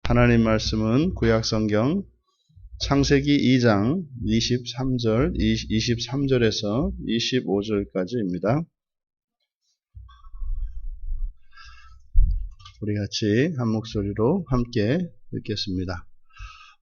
하나님 말씀은 구약성경 창세기 2장 23절에서 25절까지입니다. 우리 같이 한 목소리로 함께 읽겠습니다.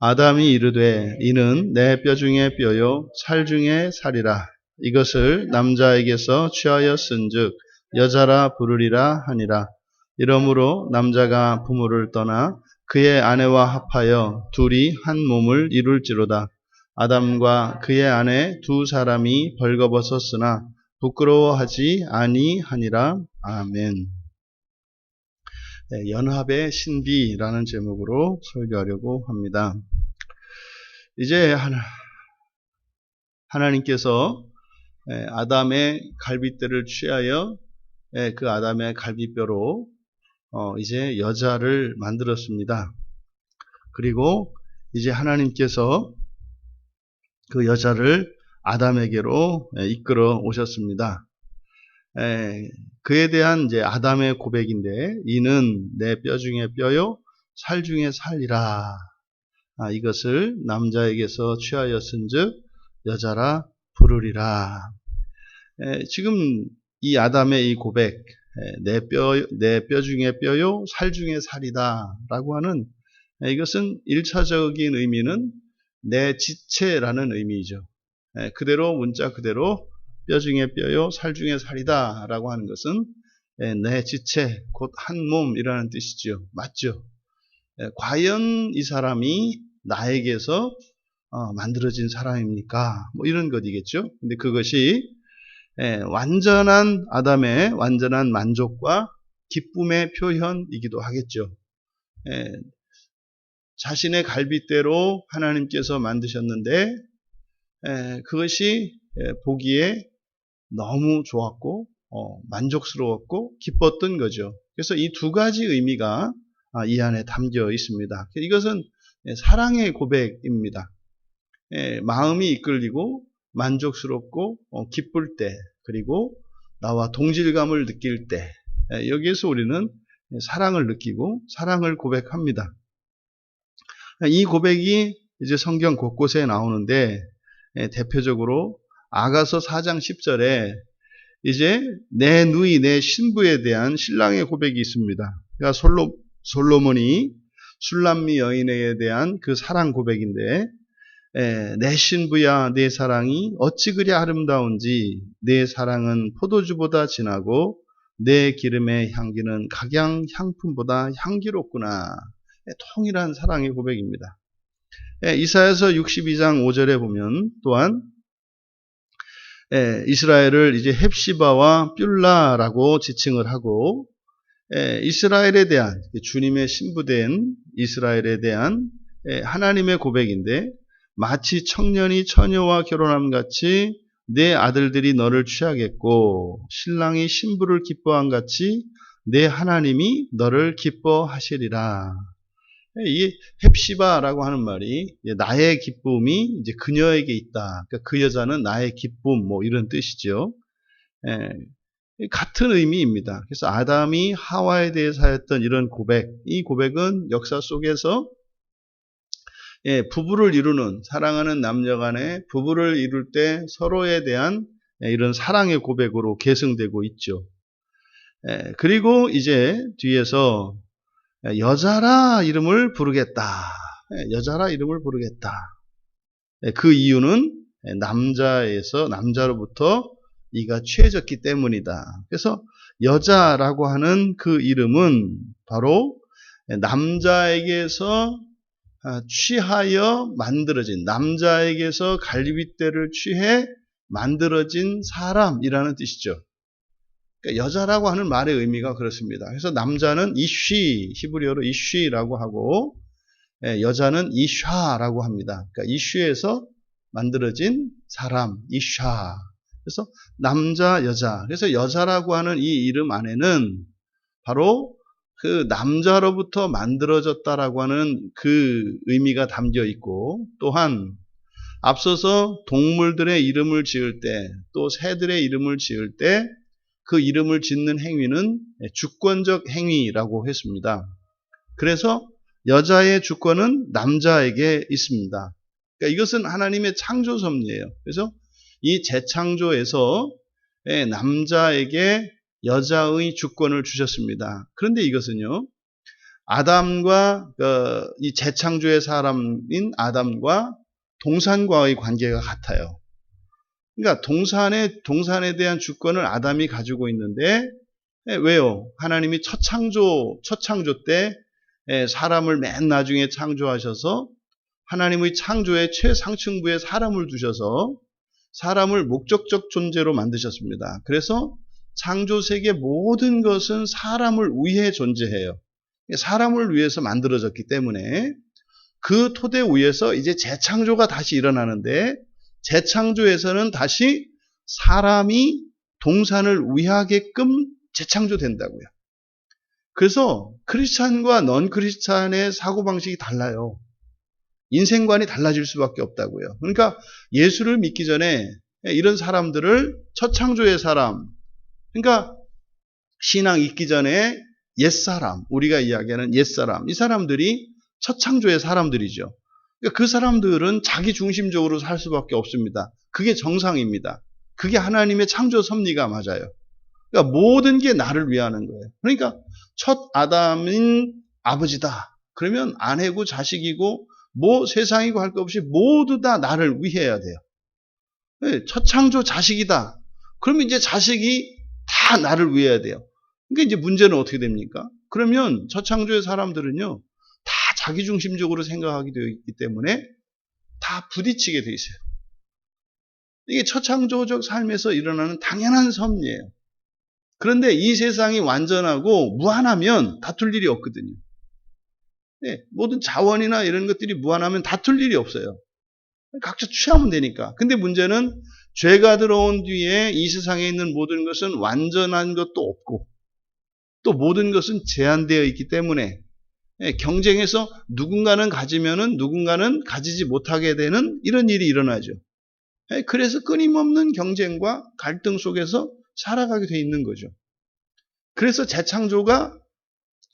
아담이 이르되 이는 내 뼈 중에 뼈요 살 중에 살이라. 이것을 남자에게서 취하여 쓴즉 여자라 부르리라 하니라. 이러므로 남자가 부모를 떠나 그의 아내와 합하여 둘이 한 몸을 이룰지로다. 아담과 그의 아내 두 사람이 벌거벗었으나 부끄러워하지 아니하니라. 아멘. 연합의 신비라는 제목으로 설교하려고 합니다. 이제 하나님께서 아담의 갈빗대를 취하여 그 아담의 갈빗뼈로 이제 여자를 만들었습니다. 그리고 이제 하나님께서 그 여자를 아담에게로 이끌어 오셨습니다. 그에 대한 이제 아담의 고백인데, 이는 내 뼈 중에 뼈요 살 중에 살이라. 이것을 남자에게서 취하였은즉 여자라 부르리라. 지금 이 아담의 이 고백, 내 뼈 중에 뼈요 살 중에 살이다 라고 하는, 이것은 1차적인 의미는 내 지체라는 의미이죠. 그대로 문자 그대로 뼈 중에 뼈요 살 중에 살이다 라고 하는 것은 내 지체 곧 한 몸이라는 뜻이죠. 맞죠? 과연 이 사람이 나에게서 만들어진 사람입니까? 뭐 이런 것이겠죠. 근데 그것이 완전한 아담의 완전한 만족과 기쁨의 표현이기도 하겠죠. 자신의 갈빗대로 하나님께서 만드셨는데 그것이 보기에 너무 좋았고 만족스러웠고 기뻤던 거죠. 그래서 이 두 가지 의미가 이 안에 담겨 있습니다. 이것은 사랑의 고백입니다. 마음이 이끌리고 만족스럽고 기쁠 때, 그리고 나와 동질감을 느낄 때, 여기에서 우리는 사랑을 느끼고 사랑을 고백합니다. 이 고백이 이제 성경 곳곳에 나오는데, 대표적으로 아가서 4장 10절에 이제 내 누이, 내 신부에 대한 신랑의 고백이 있습니다. 그러니까 솔로몬이 술람미 여인에 대한 그 사랑 고백인데, 내 신부야 내 사랑이 어찌 그리 아름다운지, 내 사랑은 포도주보다 진하고 내 기름의 향기는 각양 향품보다 향기롭구나. 통일한 사랑의 고백입니다. 이사야서 62장 5절에 보면 또한 이스라엘을 이제 헵시바와 뷸라라고 지칭을 하고, 이스라엘에 대한, 주님의 신부된 이스라엘에 대한 하나님의 고백인데, 마치 청년이 처녀와 결혼함 같이 내 아들들이 너를 취하겠고 신랑이 신부를 기뻐함 같이 내 하나님이 너를 기뻐하시리라. 이 헵시바라고 하는 말이 나의 기쁨이 이제 그녀에게 있다. 그러니까 그 여자는 나의 기쁨, 뭐 이런 뜻이죠. 같은 의미입니다. 그래서 아담이 하와에 대해서 하였던 이런 고백, 이 고백은 역사 속에서 부부를 이루는, 사랑하는 남녀 간에 부부를 이룰 때 서로에 대한 이런 사랑의 고백으로 계승되고 있죠. 그리고 이제 뒤에서 여자라 이름을 부르겠다. 여자라 이름을 부르겠다. 그 이유는 남자로부터 이가 취해졌기 때문이다. 그래서 여자라고 하는 그 이름은 바로 남자에게서 취하여 만들어진, 남자에게서 갈빗대를 취해 만들어진 사람이라는 뜻이죠. 그러니까 여자라고 하는 말의 의미가 그렇습니다. 그래서 남자는 이쉬, 히브리어로 이쉬라고 하고, 여자는 이샤라고 합니다. 그러니까 이쉬에서 만들어진 사람, 이샤. 그래서 남자, 여자. 그래서 여자라고 하는 이 이름 안에는 바로 그 남자로부터 만들어졌다라고 하는 그 의미가 담겨 있고, 또한 앞서서 동물들의 이름을 지을 때, 또 새들의 이름을 지을 때 그 이름을 짓는 행위는 주권적 행위라고 했습니다. 그래서 여자의 주권은 남자에게 있습니다. 그러니까 이것은 하나님의 창조 섭리예요. 그래서 이 재창조에서 남자에게 여자의 주권을 주셨습니다. 그런데 이것은요, 아담과 이 재창조의 사람인 아담과 동산과의 관계가 같아요. 그러니까 동산에 대한 주권을 아담이 가지고 있는데, 왜요? 하나님이 첫 창조 때 사람을 맨 나중에 창조하셔서 하나님의 창조의 최상층부에 사람을 두셔서 사람을 목적적 존재로 만드셨습니다. 그래서 창조 세계 모든 것은 사람을 위해 존재해요. 사람을 위해서 만들어졌기 때문에 그 토대 위에서 이제 재창조가 다시 일어나는데, 재창조에서는 다시 사람이 동산을 위하게끔 재창조된다고요. 그래서 크리스찬과 넌 크리스찬의 사고방식이 달라요. 인생관이 달라질 수밖에 없다고요. 그러니까 예수를 믿기 전에 이런 사람들을 첫 창조의 사람, 그러니까 신앙 있기 전에 옛사람, 우리가 이야기하는 옛사람, 이 사람들이 첫 창조의 사람들이죠. 그러니까 그 사람들은 자기 중심적으로 살 수밖에 없습니다. 그게 정상입니다. 그게 하나님의 창조 섭리가 맞아요. 그러니까 모든 게 나를 위하는 거예요. 그러니까 첫 아담인 아버지다. 그러면 아내고 자식이고 뭐 세상이고 할 것 없이 모두 다 나를 위해야 돼요. 첫 창조 자식이다. 그러면 이제 자식이 다 나를 위해야 돼요. 그러니까 이제 문제는 어떻게 됩니까? 그러면 첫 창조의 사람들은요, 다 자기중심적으로 생각하게 되어 있기 때문에 다 부딪히게 돼 있어요. 이게 첫 창조적 삶에서 일어나는 당연한 섭리예요. 그런데 이 세상이 완전하고 무한하면 다툴 일이 없거든요. 모든 자원이나 이런 것들이 무한하면 다툴 일이 없어요. 각자 취하면 되니까. 근데 문제는 죄가 들어온 뒤에 이 세상에 있는 모든 것은 완전한 것도 없고 또 모든 것은 제한되어 있기 때문에 경쟁에서 누군가는 가지면은 누군가는 가지지 못하게 되는 이런 일이 일어나죠. 그래서 끊임없는 경쟁과 갈등 속에서 살아가게 돼 있는 거죠. 그래서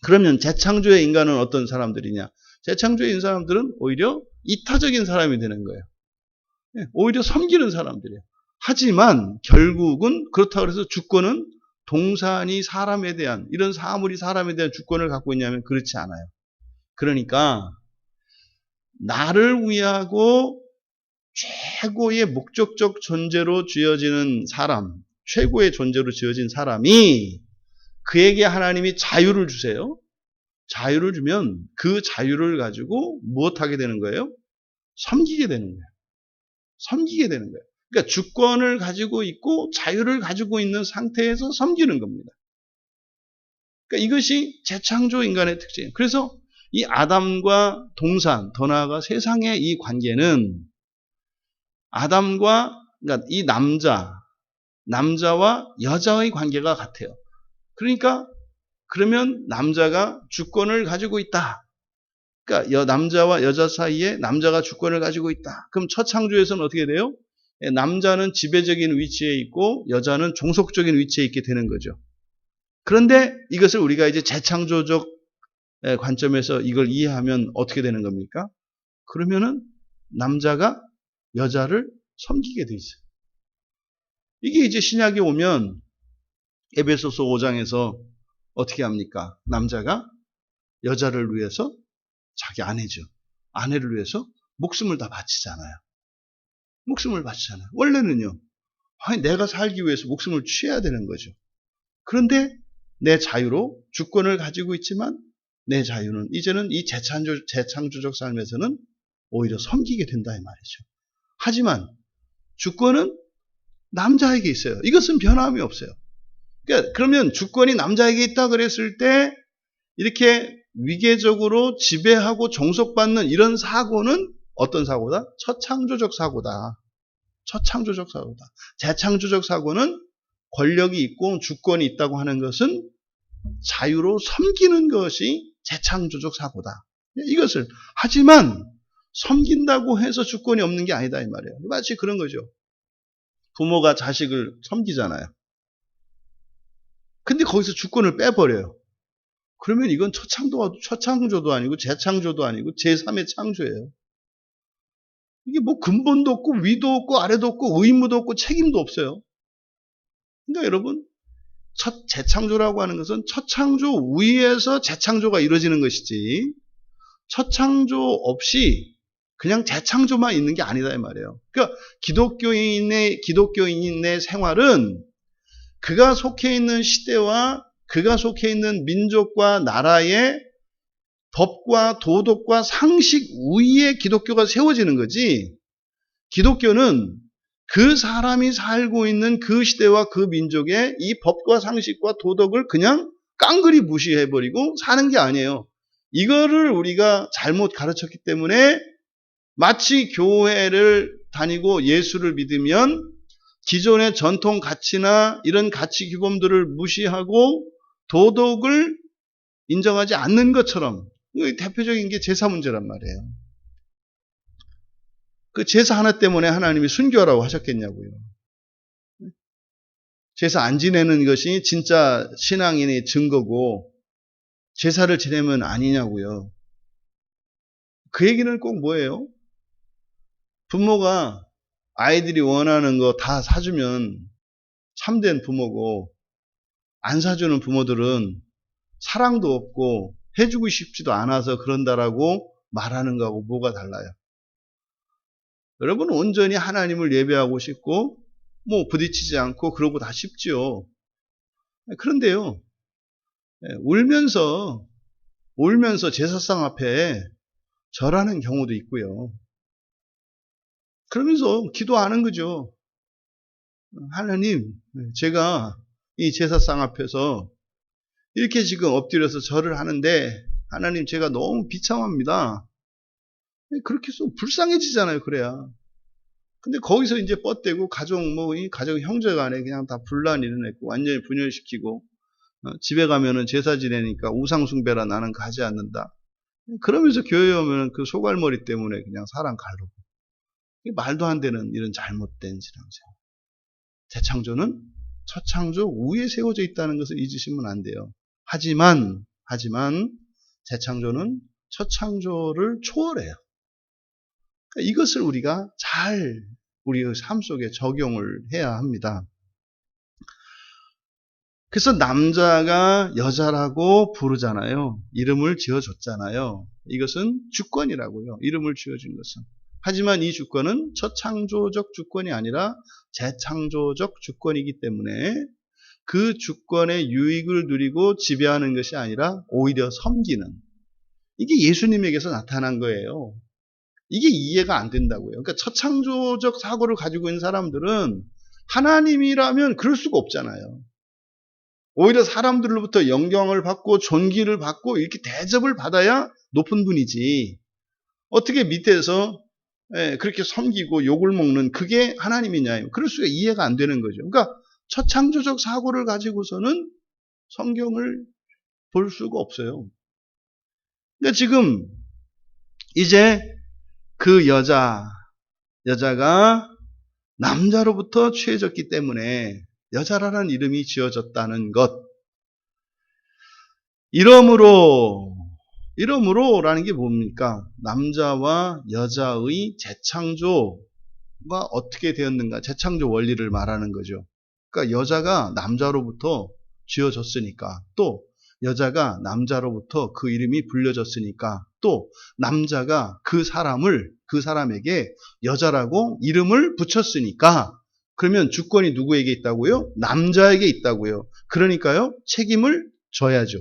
그러면 재창조의 인간은 어떤 사람들이냐? 재창조의 사람들은 오히려 이타적인 사람이 되는 거예요. 오히려 섬기는 사람들이에요. 하지만 결국은 그렇다고 해서 주권은 동산이 사람에 대한, 이런 사물이 사람에 대한 주권을 갖고 있냐면 그렇지 않아요. 그러니까 나를 위하고 최고의 목적적 존재로 지어지는 사람, 최고의 존재로 지어진 사람이, 그에게 하나님이 자유를 주세요. 자유를 주면 그 자유를 가지고 무엇하게 되는 거예요? 섬기게 되는 거예요. 섬기게 되는 거예요. 그러니까 주권을 가지고 있고 자유를 가지고 있는 상태에서 섬기는 겁니다. 그러니까 이것이 재창조 인간의 특징이에요. 그래서 이 아담과 동산, 더 나아가 세상의 이 관계는 그러니까 이 남자와 여자의 관계가 같아요. 그러니까 그러면 남자가 주권을 가지고 있다. 그러니까 남자와 여자 사이에 남자가 주권을 가지고 있다. 그럼 첫 창조에서는 어떻게 돼요? 남자는 지배적인 위치에 있고 여자는 종속적인 위치에 있게 되는 거죠. 그런데 이것을 우리가 이제 재창조적 관점에서 이걸 이해하면 어떻게 되는 겁니까? 그러면은 남자가 여자를 섬기게 돼 있어요. 이게 이제 신약에 오면 에베소서 5장에서 어떻게 합니까? 남자가 여자를 위해서 자기 아내죠. 아내를 위해서 목숨을 다 바치잖아요. 목숨을 바치잖아요. 원래는요, 내가 살기 위해서 목숨을 취해야 되는 거죠. 그런데 내 자유로 주권을 가지고 있지만 내 자유는 이제는 이 재창조적 삶에서는 오히려 섬기게 된다 이 말이죠. 하지만 주권은 남자에게 있어요. 이것은 변함이 없어요. 그러니까 그러면 주권이 남자에게 있다 그랬을 때 이렇게 위계적으로 지배하고 종속받는 이런 사고는 어떤 사고다? 첫창조적 사고다. 첫창조적 사고다. 재창조적 사고는 권력이 있고 주권이 있다고 하는 것은 자유로 섬기는 것이 재창조적 사고다. 이것을 하지만 섬긴다고 해서 주권이 없는 게 아니다 이 말이에요. 마치 그런 거죠. 부모가 자식을 섬기잖아요. 근데 거기서 주권을 빼버려요. 그러면 이건 초창조도 아니고 재창조도 아니고 제3의 창조예요. 이게 뭐 근본도 없고 위도 없고 아래도 없고 의무도 없고 책임도 없어요. 그러니까 여러분, 재창조라고 하는 것은 초창조 위에서 재창조가 이루어지는 것이지 초창조 없이 그냥 재창조만 있는 게 아니다 이 말이에요. 그러니까 기독교인의 생활은 그가 속해 있는 시대와 그가 속해 있는 민족과 나라의 법과 도덕과 상식 위에 기독교가 세워지는 거지, 기독교는 그 사람이 살고 있는 그 시대와 그 민족의 이 법과 상식과 도덕을 그냥 깡그리 무시해버리고 사는 게 아니에요. 이거를 우리가 잘못 가르쳤기 때문에 마치 교회를 다니고 예수를 믿으면 기존의 전통 가치나 이런 가치 규범들을 무시하고 도덕을 인정하지 않는 것처럼, 대표적인 게 제사 문제란 말이에요. 그 제사 하나 때문에 하나님이 순교하라고 하셨겠냐고요. 제사 안 지내는 것이 진짜 신앙인의 증거고 제사를 지내면 아니냐고요. 그 얘기는 꼭 뭐예요? 부모가 아이들이 원하는 거 다 사주면 참된 부모고, 안 사주는 부모들은 사랑도 없고 해주고 싶지도 않아서 그런다라고 말하는 거하고 뭐가 달라요? 여러분, 온전히 하나님을 예배하고 싶고 뭐 부딪히지 않고 그러고 다 쉽지요. 그런데요, 울면서 제사상 앞에 절하는 경우도 있고요. 그러면서 기도하는 거죠. 하나님, 제가 이 제사상 앞에서 이렇게 지금 엎드려서 절을 하는데 하나님, 제가 너무 비참합니다. 그렇게 해서 불쌍해지잖아요. 그래야. 근데 거기서 이제 뻗대고 가정 형제 간에 그냥 다 분란 일어냈고 완전히 분열시키고, 집에 가면은 제사 지내니까 우상숭배라 나는 가지 않는다. 그러면서 교회 오면은 그 소갈머리 때문에 그냥 사람 가르고. 말도 안 되는 이런 잘못된 신앙생활. 재창조는 초창조 위에 세워져 있다는 것을 잊으시면 안 돼요. 하지만 재창조는 초창조를 초월해요. 그러니까 이것을 우리가 잘 우리의 삶 속에 적용을 해야 합니다. 그래서 남자가 여자라고 부르잖아요. 이름을 지어줬잖아요. 이것은 주권이라고요. 이름을 지어준 것은. 하지만 이 주권은 초창조적 주권이 아니라 재창조적 주권이기 때문에 그 주권의 유익을 누리고 지배하는 것이 아니라 오히려 섬기는, 이게 예수님에게서 나타난 거예요. 이게 이해가 안 된다고요. 그러니까 초창조적 사고를 가지고 있는 사람들은 하나님이라면 그럴 수가 없잖아요. 오히려 사람들로부터 영경을 받고 존귀를 받고 이렇게 대접을 받아야 높은 분이지, 어떻게 밑에서 그렇게 섬기고 욕을 먹는 그게 하나님이냐, 그럴 수가 이해가 안 되는 거죠. 그러니까 초창조적 사고를 가지고서는 성경을 볼 수가 없어요. 그러니까 지금 이제 그 여자가 남자로부터 취해졌기 때문에 여자라는 이름이 지어졌다는 것. 이러므로라는 게 뭡니까? 남자와 여자의 재창조가 어떻게 되었는가? 재창조 원리를 말하는 거죠. 그러니까 여자가 남자로부터 지어졌으니까, 또 여자가 남자로부터 그 이름이 불려졌으니까, 또 남자가 그 사람에게 여자라고 이름을 붙였으니까, 그러면 주권이 누구에게 있다고요? 남자에게 있다고요. 그러니까요, 책임을 져야죠.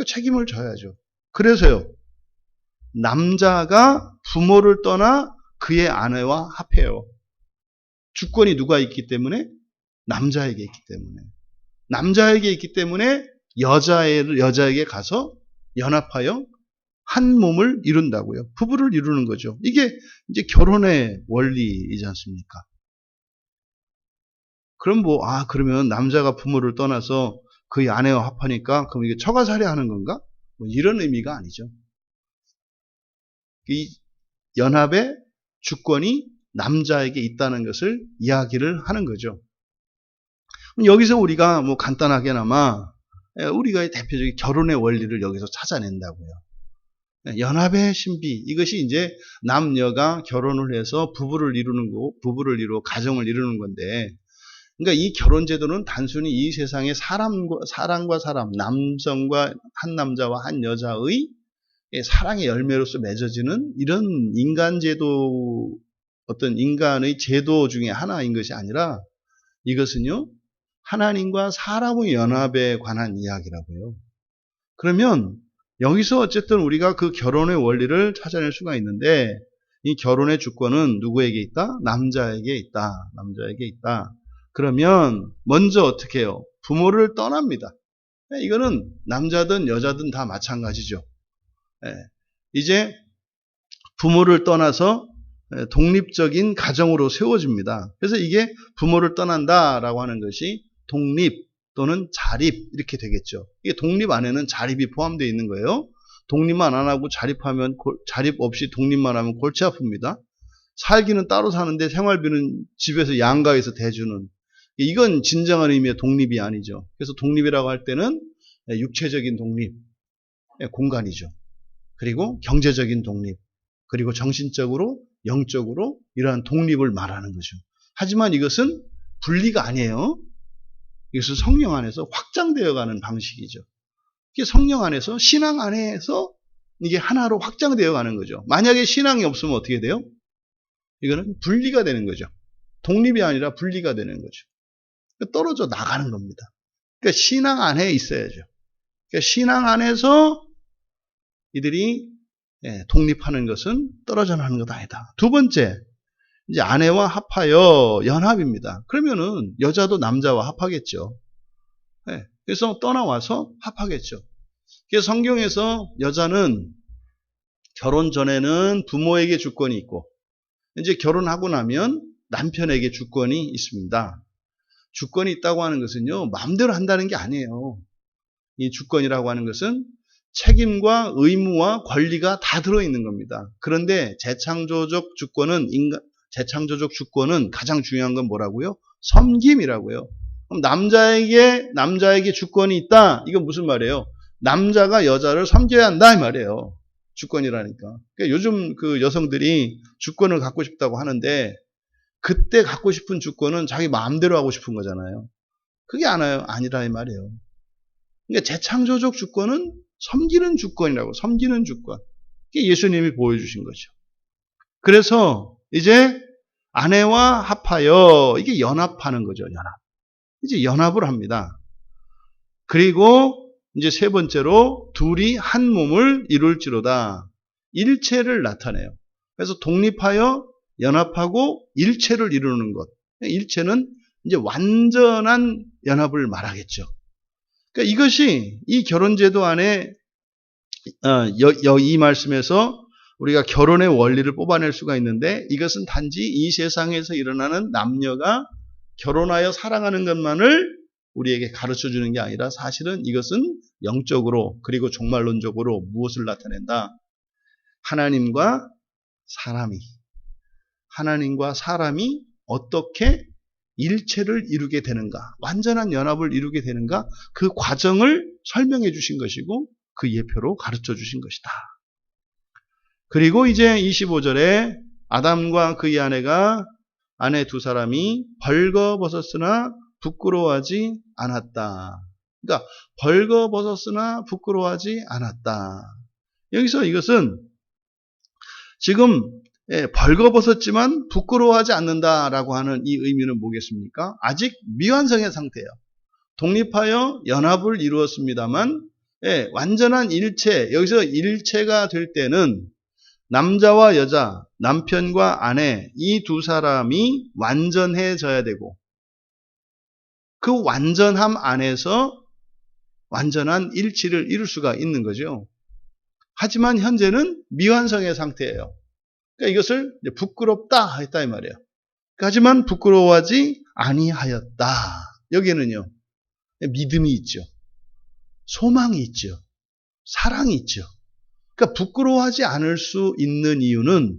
책임을 져야죠. 그래서요, 남자가 부모를 떠나 그의 아내와 합해요. 주권이 누가 있기 때문에? 남자에게 있기 때문에. 남자에게 있기 때문에 여자에게 가서 연합하여 한 몸을 이룬다고요. 부부를 이루는 거죠. 이게 이제 결혼의 원리이지 않습니까? 그럼 그러면 남자가 부모를 떠나서 그의 아내와 합하니까 그럼 이게 처가살이 하는 건가? 이런 의미가 아니죠. 이 연합의 주권이 남자에게 있다는 것을 이야기를 하는 거죠. 여기서 우리가 간단하게나마 우리가 대표적인 결혼의 원리를 여기서 찾아낸다고요. 연합의 신비, 이것이 이제 남녀가 결혼을 해서 부부를 이루는 거고, 부부를 이루고 가정을 이루는 건데, 그러니까 이 결혼 제도는 단순히 이 세상의 사람과 사람, 남성과 한 남자와 한 여자의 사랑의 열매로서 맺어지는 이런 인간 제도, 어떤 인간의 제도 중에 하나인 것이 아니라, 이것은요, 하나님과 사람의 연합에 관한 이야기라고요. 그러면 여기서 어쨌든 우리가 그 결혼의 원리를 찾아낼 수가 있는데, 이 결혼의 주권은 누구에게 있다? 남자에게 있다. 남자에게 있다. 그러면 먼저 어떻게 해요? 부모를 떠납니다. 이거는 남자든 여자든 다 마찬가지죠. 이제 부모를 떠나서 독립적인 가정으로 세워집니다. 그래서 이게 부모를 떠난다라고 하는 것이 독립 또는 자립 이렇게 되겠죠. 이게 독립 안에는 자립이 포함되어 있는 거예요. 독립만 안 하고 자립하면, 자립 없이 독립만 하면 골치 아픕니다. 살기는 따로 사는데 생활비는 집에서 양가에서 대주는, 이건 진정한 의미의 독립이 아니죠. 그래서 독립이라고 할 때는 육체적인 독립, 공간이죠. 그리고 경제적인 독립, 그리고 정신적으로, 영적으로 이러한 독립을 말하는 거죠. 하지만 이것은 분리가 아니에요. 이것은 성령 안에서 확장되어 가는 방식이죠. 이게 성령 안에서, 신앙 안에서 이게 하나로 확장되어 가는 거죠. 만약에 신앙이 없으면 어떻게 돼요? 이거는 분리가 되는 거죠. 독립이 아니라 분리가 되는 거죠. 떨어져 나가는 겁니다. 그러니까 신앙 안에 있어야죠. 그러니까 신앙 안에서 이들이 독립하는 것은 떨어져 나가는 것 아니다. 두 번째, 이제 아내와 합하여 연합입니다. 그러면은 여자도 남자와 합하겠죠. 그래서 떠나와서 합하겠죠. 그래서 성경에서 여자는 결혼 전에는 부모에게 주권이 있고, 이제 결혼하고 나면 남편에게 주권이 있습니다. 주권이 있다고 하는 것은요, 마음대로 한다는 게 아니에요. 이 주권이라고 하는 것은 책임과 의무와 권리가 다 들어있는 겁니다. 그런데 재창조적 주권은 가장 중요한 건 뭐라고요? 섬김이라고요. 그럼 남자에게 주권이 있다. 이건 무슨 말이에요? 남자가 여자를 섬겨야 한다 이 말이에요. 주권이라니까. 그러니까 요즘 그 여성들이 주권을 갖고 싶다고 하는데, 그때 갖고 싶은 주권은 자기 마음대로 하고 싶은 거잖아요. 그게 아니라 이 말이에요. 그러니까 재창조적 주권은 섬기는 주권이라고, 섬기는 주권. 이게 예수님이 보여주신 거죠. 그래서 이제 아내와 합하여, 이게 연합하는 거죠, 연합. 이제 연합을 합니다. 그리고 이제 세 번째로 둘이 한 몸을 이룰지로다. 일체를 나타내요. 그래서 독립하여 연합하고 일체를 이루는 것. 일체는 이제 완전한 연합을 말하겠죠. 그러니까 이것이 이 결혼제도 안에 이 말씀에서 우리가 결혼의 원리를 뽑아낼 수가 있는데, 이것은 단지 이 세상에서 일어나는 남녀가 결혼하여 사랑하는 것만을 우리에게 가르쳐 주는 게 아니라, 사실은 이것은 영적으로 그리고 종말론적으로 무엇을 나타낸다? 하나님과 사람이 어떻게 일체를 이루게 되는가, 완전한 연합을 이루게 되는가, 그 과정을 설명해 주신 것이고 그 예표로 가르쳐 주신 것이다. 그리고 이제 25절에 아담과 그의 아내 두 사람이 벌거벗었으나 부끄러워하지 않았다. 그러니까 벌거벗었으나 부끄러워하지 않았다. 여기서 이것은 지금 벌거벗었지만 부끄러워하지 않는다라고 하는 이 의미는 뭐겠습니까? 아직 미완성의 상태예요. 독립하여 연합을 이루었습니다만, 완전한 일체, 여기서 일체가 될 때는 남자와 여자, 남편과 아내, 이 두 사람이 완전해져야 되고, 그 완전함 안에서 완전한 일치를 이룰 수가 있는 거죠. 하지만 현재는 미완성의 상태예요. 그러니까 이것을 부끄럽다 했다 이 말이에요. 하지만 부끄러워하지 아니하였다. 여기에는요, 믿음이 있죠. 소망이 있죠. 사랑이 있죠. 그러니까 부끄러워하지 않을 수 있는 이유는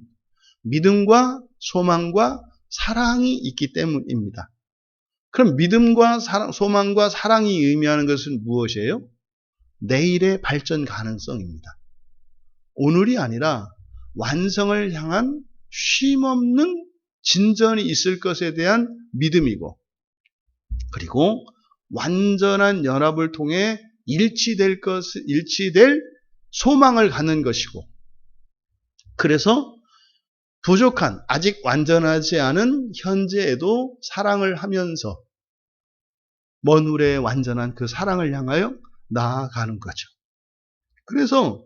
믿음과 소망과 사랑이 있기 때문입니다. 그럼 믿음과 사랑, 소망과 사랑이 의미하는 것은 무엇이에요? 내일의 발전 가능성입니다. 오늘이 아니라 완성을 향한 쉼없는 진전이 있을 것에 대한 믿음이고, 그리고 완전한 연합을 통해 일치될 소망을 갖는 것이고, 그래서 부족한, 아직 완전하지 않은 현재에도 사랑을 하면서 먼 후에 완전한 그 사랑을 향하여 나아가는 거죠. 그래서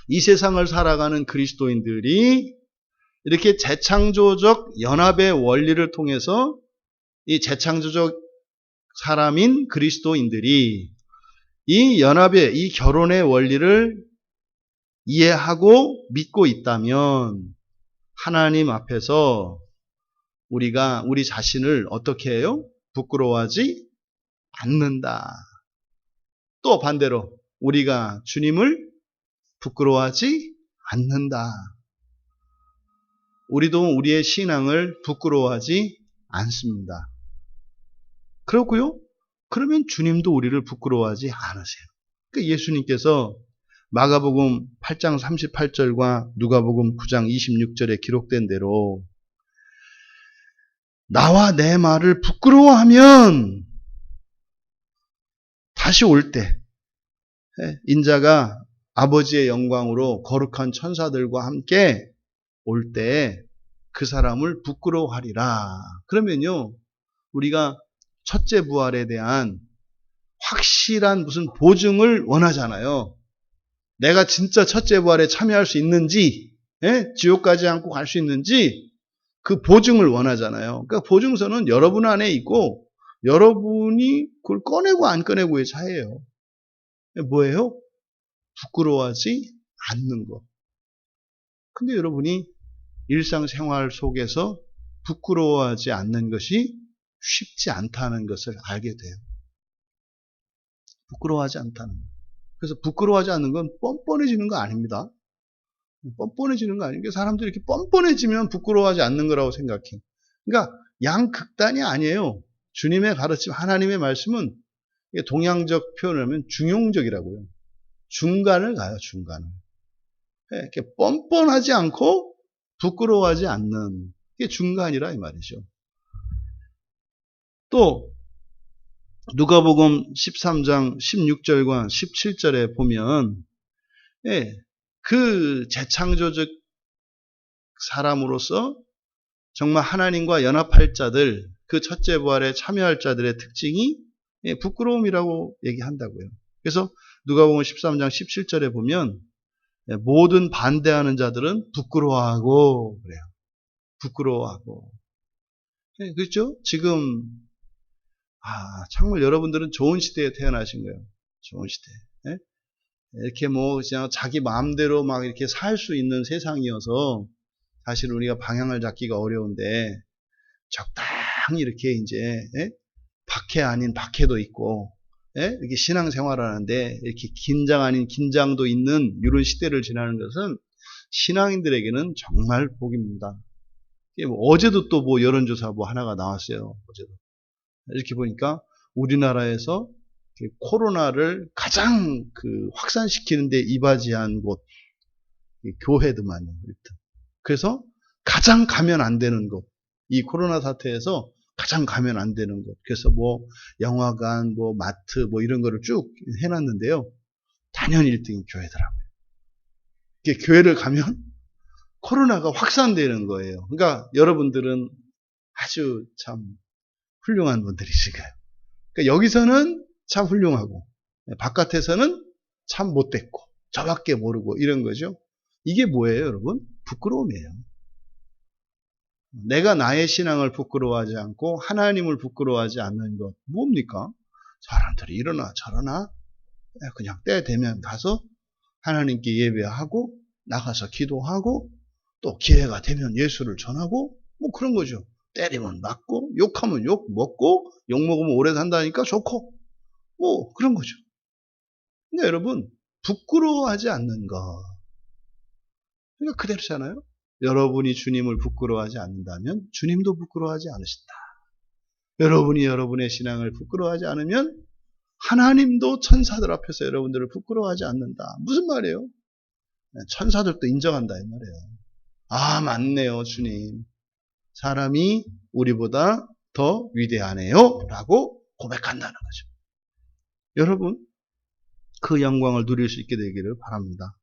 이 세상을 살아가는 그리스도인들이 이렇게 재창조적 연합의 원리를 통해서 이 재창조적 사람인 그리스도인들이 이 연합의, 이 결혼의 원리를 이해하고 믿고 있다면 하나님 앞에서 우리가 우리 자신을 어떻게 해요? 부끄러워하지 않는다. 또 반대로 우리가 주님을 부끄러워하지 않는다. 우리도 우리의 신앙을 부끄러워하지 않습니다. 그렇고요. 그러면 주님도 우리를 부끄러워하지 않으세요. 그러니까 예수님께서 마가복음 8장 38절과 누가복음 9장 26절에 기록된 대로 나와 내 말을 부끄러워하면 다시 올 때 인자가 아버지의 영광으로 거룩한 천사들과 함께 올 때 그 사람을 부끄러워하리라. 그러면요, 우리가 첫째 부활에 대한 확실한 무슨 보증을 원하잖아요. 내가 진짜 첫째 부활에 참여할 수 있는지, 지옥 가지 않고 갈 수 있는지 그 보증을 원하잖아요. 그러니까 보증서는 여러분 안에 있고 여러분이 그걸 꺼내고 안 꺼내고의 차이예요. 뭐예요? 부끄러워하지 않는 것. 근데 여러분이 일상생활 속에서 부끄러워하지 않는 것이 쉽지 않다는 것을 알게 돼요. 부끄러워하지 않다는 것. 그래서 부끄러워하지 않는 건 뻔뻔해지는 거 아닙니다. 뻔뻔해지는 거 아니에요. 사람들이 이렇게 뻔뻔해지면 부끄러워하지 않는 거라고 생각해. 그러니까 양극단이 아니에요. 주님의 가르침, 하나님의 말씀은 동양적 표현을 하면 중용적이라고요. 중간을 가요, 중간을. 이렇게 뻔뻔하지 않고 부끄러워하지 않는 게 중간이라 이 말이죠. 또 누가복음 13장 16절과 17절에 보면 그 재창조적 사람으로서 정말 하나님과 연합할 자들, 그 첫째 부활에 참여할 자들의 특징이 부끄러움이라고 얘기한다고요. 그래서 누가복음 13장 17절에 보면 모든 반대하는 자들은 부끄러워하고 그래요. 부끄러워하고. 그렇죠? 지금 정말 여러분들은 좋은 시대에 태어나신 거예요. 좋은 시대. 이렇게 그냥 자기 마음대로 막 이렇게 살 수 있는 세상이어서 사실 우리가 방향을 잡기가 어려운데 적당히 이렇게 이제 박해 아닌 박해도 있고 이렇게 신앙생활하는데 이렇게 긴장 아닌 긴장도 있는 이런 시대를 지나는 것은 신앙인들에게는 정말 복입니다. 어제도 또 여론조사 하나가 나왔어요. 어제도. 이렇게 보니까 우리나라에서 코로나를 가장 확산시키는데 이바지한 곳, 교회들만요. 그래서 가장 가면 안 되는 곳, 이 코로나 사태에서 가장 가면 안 되는 곳. 그래서 영화관, 마트, 이런 거를 쭉 해놨는데요. 단연 1등이 교회더라고요. 이게 교회를 가면 코로나가 확산되는 거예요. 그러니까 여러분들은 아주 참 훌륭한 분들이실 거예요. 그러니까 여기서는 참 훌륭하고 바깥에서는 참 못됐고 저밖에 모르고 이런 거죠. 이게 뭐예요, 여러분? 부끄러움이에요. 내가 나의 신앙을 부끄러워하지 않고 하나님을 부끄러워하지 않는 것 뭡니까? 사람들이 이러나 저러나 그냥 때 되면 가서 하나님께 예배하고 나가서 기도하고 또 기회가 되면 예수를 전하고 그런 거죠. 때리면 맞고 욕하면 욕 먹고 욕 먹으면 오래 산다니까 좋고 그런 거죠. 근데 여러분 부끄러워하지 않는 것 그러니까 그대로잖아요. 여러분이 주님을 부끄러워하지 않는다면 주님도 부끄러워하지 않으신다. 여러분이 여러분의 신앙을 부끄러워하지 않으면 하나님도 천사들 앞에서 여러분들을 부끄러워하지 않는다. 무슨 말이에요? 천사들도 인정한다 이 말이에요. 아, 맞네요, 주님. 사람이 우리보다 더 위대하네요. 라고 고백한다는 거죠. 여러분, 그 영광을 누릴 수 있게 되기를 바랍니다.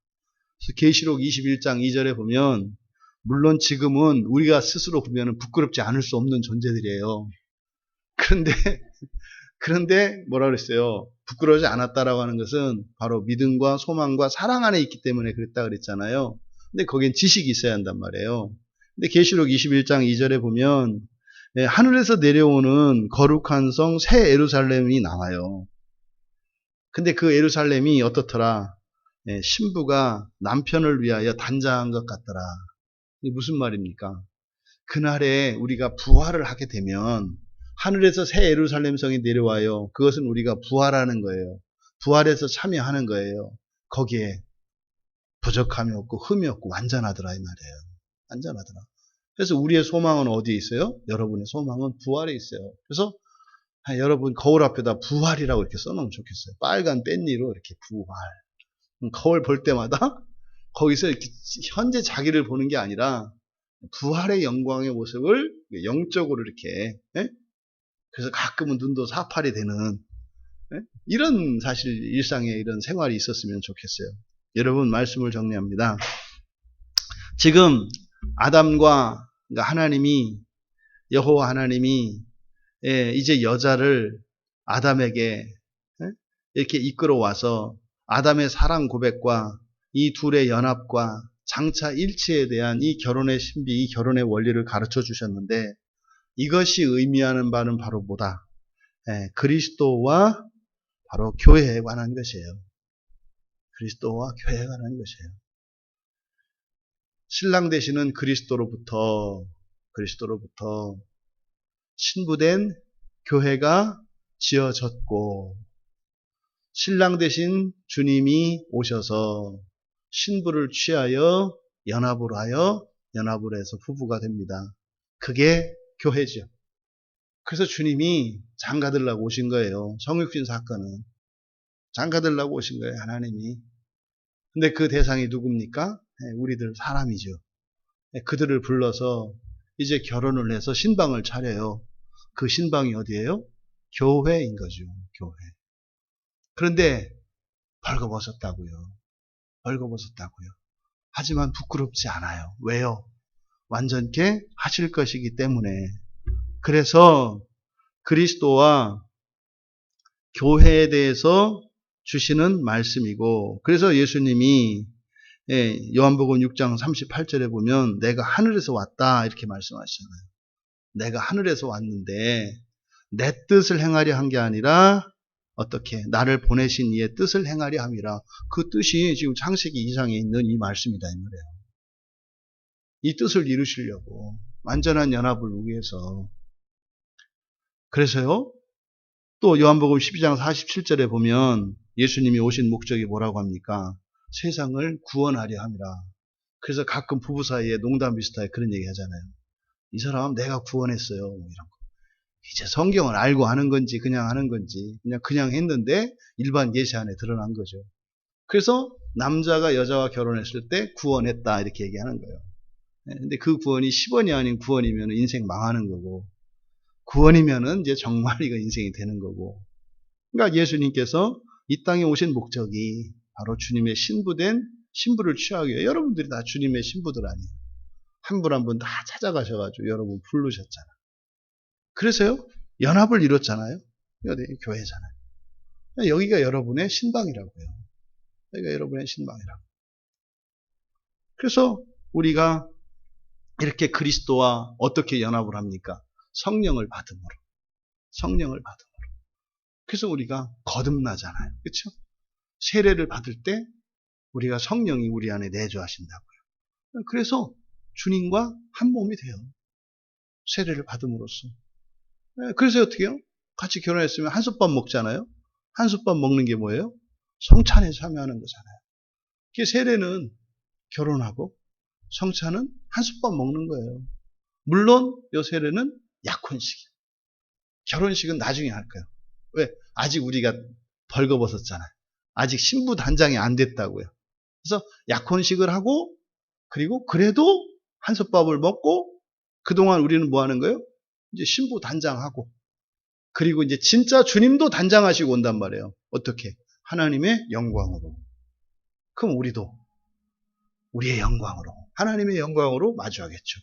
그래서 계시록 21장 2절에 보면 물론 지금은 우리가 스스로 보면 부끄럽지 않을 수 없는 존재들이에요. 그런데 뭐라 그랬어요? 부끄러워하지 않았다라고 하는 것은 바로 믿음과 소망과 사랑 안에 있기 때문에 그랬다 그랬잖아요. 근데 거기엔 지식이 있어야 한단 말이에요. 근데 계시록 21장 2절에 보면 하늘에서 내려오는 거룩한 성 새 예루살렘이 나와요. 근데 그 예루살렘이 어떻더라? 신부가 남편을 위하여 단장한 것 같더라. 이게 무슨 말입니까? 그날에 우리가 부활을 하게 되면 하늘에서 새 예루살렘 성이 내려와요. 그것은 우리가 부활하는 거예요. 부활해서 참여하는 거예요. 거기에 부족함이 없고 흠이 없고 완전하더라 이 말이에요. 완전하더라. 그래서 우리의 소망은 어디에 있어요? 여러분의 소망은 부활에 있어요. 그래서 여러분 거울 앞에다 부활이라고 이렇게 써놓으면 좋겠어요. 빨간 펜니로 이렇게 부활. 거울 볼 때마다 거기서 이렇게 현재 자기를 보는 게 아니라 부활의 영광의 모습을 영적으로 이렇게 그래서 가끔은 눈도 사팔이 되는 이런 사실 일상의 이런 생활이 있었으면 좋겠어요. 여러분 말씀을 정리합니다. 지금 아담과 그러니까 하나님이 여호와 하나님이 이제 여자를 아담에게 이렇게 이끌어와서 아담의 사랑 고백과 이 둘의 연합과 장차 일치에 대한 이 결혼의 신비, 이 결혼의 원리를 가르쳐 주셨는데 이것이 의미하는 바는 바로 뭐다? 그리스도와 바로 교회에 관한 것이에요. 그리스도와 교회에 관한 것이에요. 신랑 되시는 그리스도로부터 신부된 교회가 지어졌고 신랑 되신 주님이 오셔서 신부를 취하여 연합을 해서 부부가 됩니다. 그게 교회죠. 그래서 주님이 장가들라고 오신 거예요. 성육신 사건은 장가들라고 오신 거예요. 하나님이. 근데 그 대상이 누굽니까? 우리들 사람이죠. 그들을 불러서 이제 결혼을 해서 신방을 차려요. 그 신방이 어디예요? 교회인 거죠. 교회. 그런데 벌거벗었다고요. 하지만 부끄럽지 않아요. 왜요? 완전케 하실 것이기 때문에. 그래서 그리스도와 교회에 대해서 주시는 말씀이고 그래서 예수님이 요한복음 6장 38절에 보면 내가 하늘에서 왔다 이렇게 말씀하시잖아요. 내가 하늘에서 왔는데 내 뜻을 행하려 한 게 아니라 어떻게 나를 보내신 이의 뜻을 행하려 함이라. 그 뜻이 지금 창세기 2장에 있는 이 말씀이다 이 말이에요. 이 뜻을 이루시려고 완전한 연합을 위해서. 그래서요 또 요한복음 12장 47절에 보면 예수님이 오신 목적이 뭐라고 합니까? 세상을 구원하려 함이라. 그래서 가끔 부부 사이에 농담 비슷하게 그런 얘기 하잖아요. 이 사람 내가 구원했어요. 뭐 이런 거. 이제 성경을 알고 하는 건지 그냥 하는 건지 그냥 했는데 일반 계시 안에 드러난 거죠. 그래서 남자가 여자와 결혼했을 때 구원했다 이렇게 얘기하는 거예요. 근데 그 구원이 10원이 아닌 구원이면 인생 망하는 거고 구원이면은 이제 정말 이거 인생이 되는 거고. 그러니까 예수님께서 이 땅에 오신 목적이 바로 주님의 신부를 취하기 위해. 여러분들이 다 주님의 신부들 아니에요. 한 분 한 분 다 찾아가셔가지고 여러분 부르셨잖아. 그래서요 연합을 이뤘잖아요. 여기 교회잖아요. 여기가 여러분의 신방이라고요. 여기가 여러분의 신방이라고. 그래서 우리가 이렇게 그리스도와 어떻게 연합을 합니까? 성령을 받음으로. 그래서 우리가 거듭나잖아요. 그렇죠? 세례를 받을 때 우리가 성령이 우리 안에 내주하신다고요. 그래서 주님과 한 몸이 돼요. 세례를 받음으로써. 그래서 어떻게 해요? 같이 결혼했으면 한솥밥 먹잖아요. 한솥밥 먹는 게 뭐예요? 성찬에 참여하는 거잖아요. 세례는 결혼하고 성찬은 한솥밥 먹는 거예요. 물론 이 세례는 약혼식이에요. 결혼식은 나중에 할 거예요. 왜? 아직 우리가 벌거벗었잖아요. 아직 신부 단장이 안 됐다고요. 그래서 약혼식을 하고 그리고 그래도 한솥밥을 먹고 그동안 우리는 뭐 하는 거예요? 이제 신부 단장하고 그리고 이제 진짜 주님도 단장하시고 온단 말이에요. 어떻게? 하나님의 영광으로. 그럼 우리도 우리의 영광으로 하나님의 영광으로 마주하겠죠.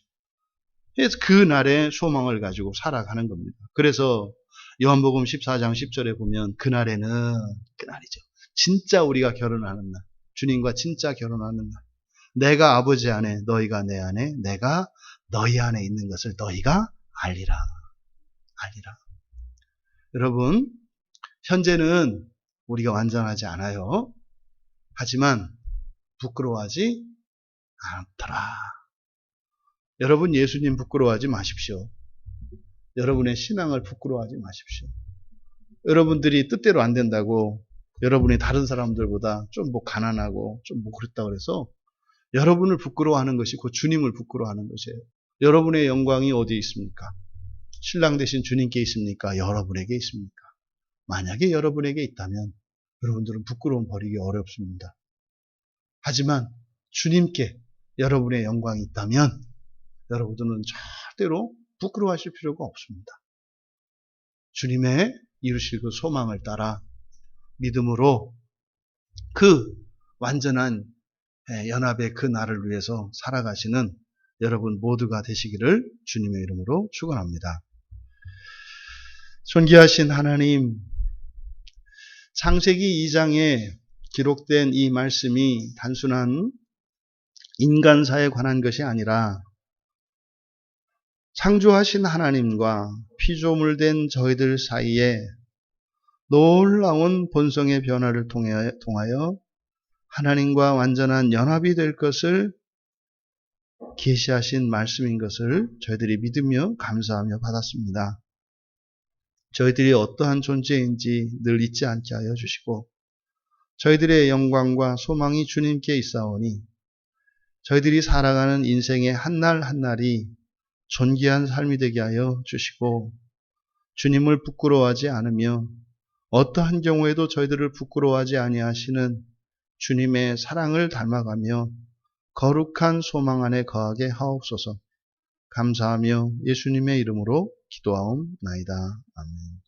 그래서 그 날의 소망을 가지고 살아가는 겁니다. 그래서 요한복음 14장 10절에 보면 그날에는 그날이죠. 진짜 우리가 결혼하는 날. 주님과 진짜 결혼하는 날. 내가 아버지 안에 너희가 내 안에 내가 너희 안에 있는 것을 너희가 알리라. 알리라. 여러분 현재는 우리가 완전하지 않아요. 하지만 부끄러워하지 않더라. 여러분 예수님 부끄러워하지 마십시오. 여러분의 신앙을 부끄러워하지 마십시오. 여러분들이 뜻대로 안 된다고 여러분이 다른 사람들보다 좀 뭐 가난하고 좀 뭐 그렇다고 해서 여러분을 부끄러워하는 것이 곧 주님을 부끄러워하는 것이에요. 여러분의 영광이 어디에 있습니까? 신랑 되신 주님께 있습니까? 여러분에게 있습니까? 만약에 여러분에게 있다면 여러분들은 부끄러움 버리기 어렵습니다. 하지만 주님께 여러분의 영광이 있다면 여러분들은 절대로 부끄러워하실 필요가 없습니다. 주님의 이루실 그 소망을 따라 믿음으로 그 완전한 연합의 그 날을 위해서 살아가시는 여러분 모두가 되시기를 주님의 이름으로 축원합니다. 존귀하신 하나님, 창세기 2장에 기록된 이 말씀이 단순한 인간사에 관한 것이 아니라 창조하신 하나님과 피조물된 저희들 사이에 놀라운 본성의 변화를 통하여 하나님과 완전한 연합이 될 것을 계시하신 말씀인 것을 저희들이 믿으며 감사하며 받았습니다. 저희들이 어떠한 존재인지 늘 잊지 않게 하여 주시고 저희들의 영광과 소망이 주님께 있사오니 저희들이 살아가는 인생의 한날 한날이 존귀한 삶이 되게 하여 주시고 주님을 부끄러워하지 않으며 어떠한 경우에도 저희들을 부끄러워하지 아니하시는 주님의 사랑을 닮아가며 거룩한 소망 안에 거하게 하옵소서. 감사하며 예수님의 이름으로 기도하옵나이다. 아멘.